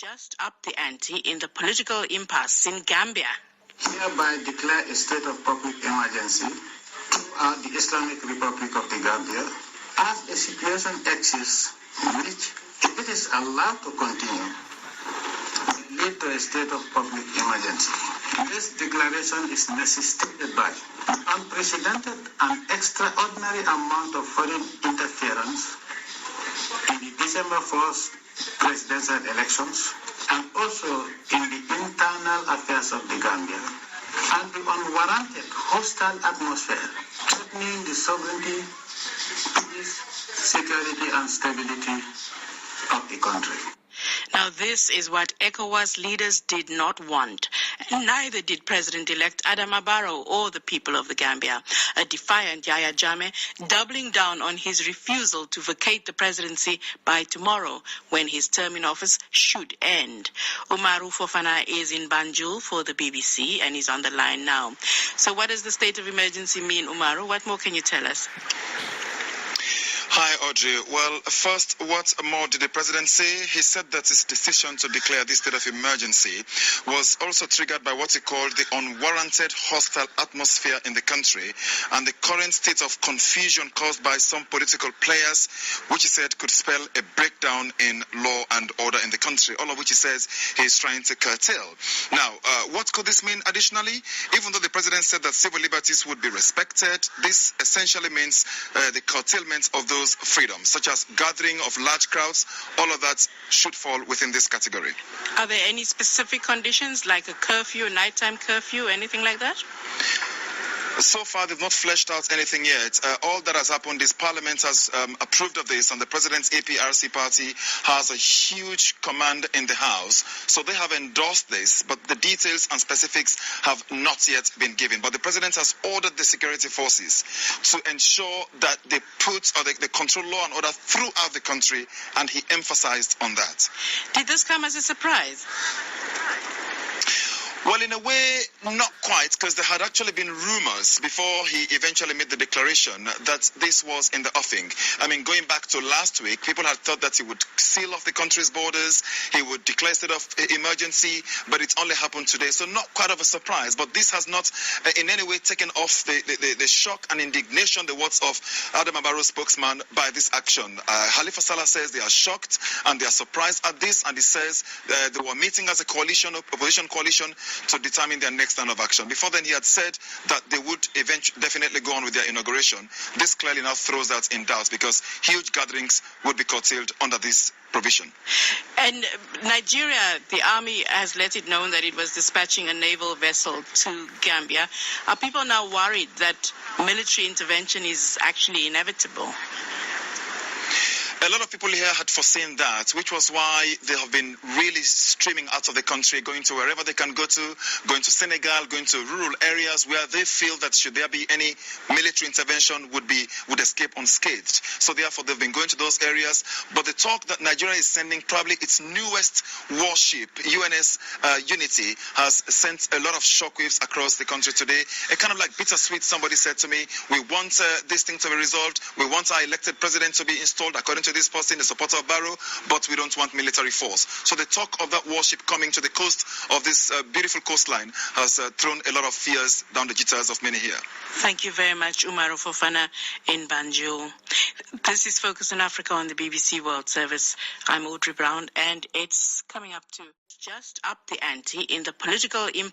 just upped the ante in the political impasse in Gambia. Hereby declare a state of public emergency throughout the Islamic Republic of the Gambia as the situation exists, which, if it is allowed to continue, will lead to a state of public emergency. This declaration is necessitated by unprecedented and extraordinary amount of foreign interference in the December 1st presidential elections and also in the internal affairs of the Gambia, and the unwarranted hostile atmosphere threatening the sovereignty, peace, security and stability of the country. Now, this is what ECOWAS leaders did not want, and neither did President-elect Adama Barrow or the people of the Gambia. A defiant Yahya Jammeh doubling down on his refusal to vacate the presidency by tomorrow, when his term in office should end. Umaru Fofana is in Banjul for the BBC and is on the line now. So what does the state of emergency mean, Umaru? What more can you tell us? Hi, Audrey. Well, first, what more did the president say? He said that his decision to declare this state of emergency was also triggered by what he called the unwarranted hostile atmosphere in the country and the current state of confusion caused by some political players, which he said could spell a breakdown in law and order in the country, all of which he says he is trying to curtail. Now, what could this mean additionally? Even though the president said that civil liberties would be respected, this essentially means the curtailment of those freedoms, such as gathering of large crowds. All of that should fall within this category. Are there any specific conditions, like a curfew, a nighttime curfew, anything like that? So far, they've not fleshed out anything yet. All that has happened is Parliament has approved of this, and the President's APRC party has a huge command in the House. So they have endorsed this, but the details and specifics have not yet been given. But the President has ordered the security forces to ensure that they they control law and order throughout the country, and he emphasized on that. Did this come as a surprise? Well, in a way, not quite, because there had actually been rumors before he eventually made the declaration that this was in the offing. I mean, going back to last week, people had thought that he would seal off the country's borders, he would declare state of emergency, but it only happened today. So not quite of a surprise, but this has not in any way taken off the shock and indignation, the words of Adama Barrow's spokesman, by this action. Halifa Sallah says they are shocked and they are surprised at this, and he says they were meeting as a coalition, opposition coalition, to determine their next line of action. Before then, he had said that they would definitely go on with their inauguration. This clearly now throws that in doubt, because huge gatherings would be curtailed under this provision. And Nigeria, the army has let it known that it was dispatching a naval vessel to Gambia. Are people now worried that military intervention is actually inevitable? A lot of people here had foreseen that, which was why they have been really streaming out of the country, going to wherever they can go to, going to Senegal, going to rural areas where they feel that should there be any military intervention would escape unscathed. So therefore they've been going to those areas. But the talk that Nigeria is sending probably its newest warship, UNS Unity, has sent a lot of shockwaves across the country today. A kind of like bittersweet, somebody said to me, we want this thing to be resolved, we want our elected president to be installed according to this person, the supporter of Barrow, but we don't want military force. So the talk of that warship coming to the coast of this beautiful coastline has thrown a lot of fears down the jitters of many here. Thank you very much, Umaru Fofana in Banjul. This is Focus on Africa on the BBC World Service. I'm Audrey Brown, and it's coming up to just up the ante in the political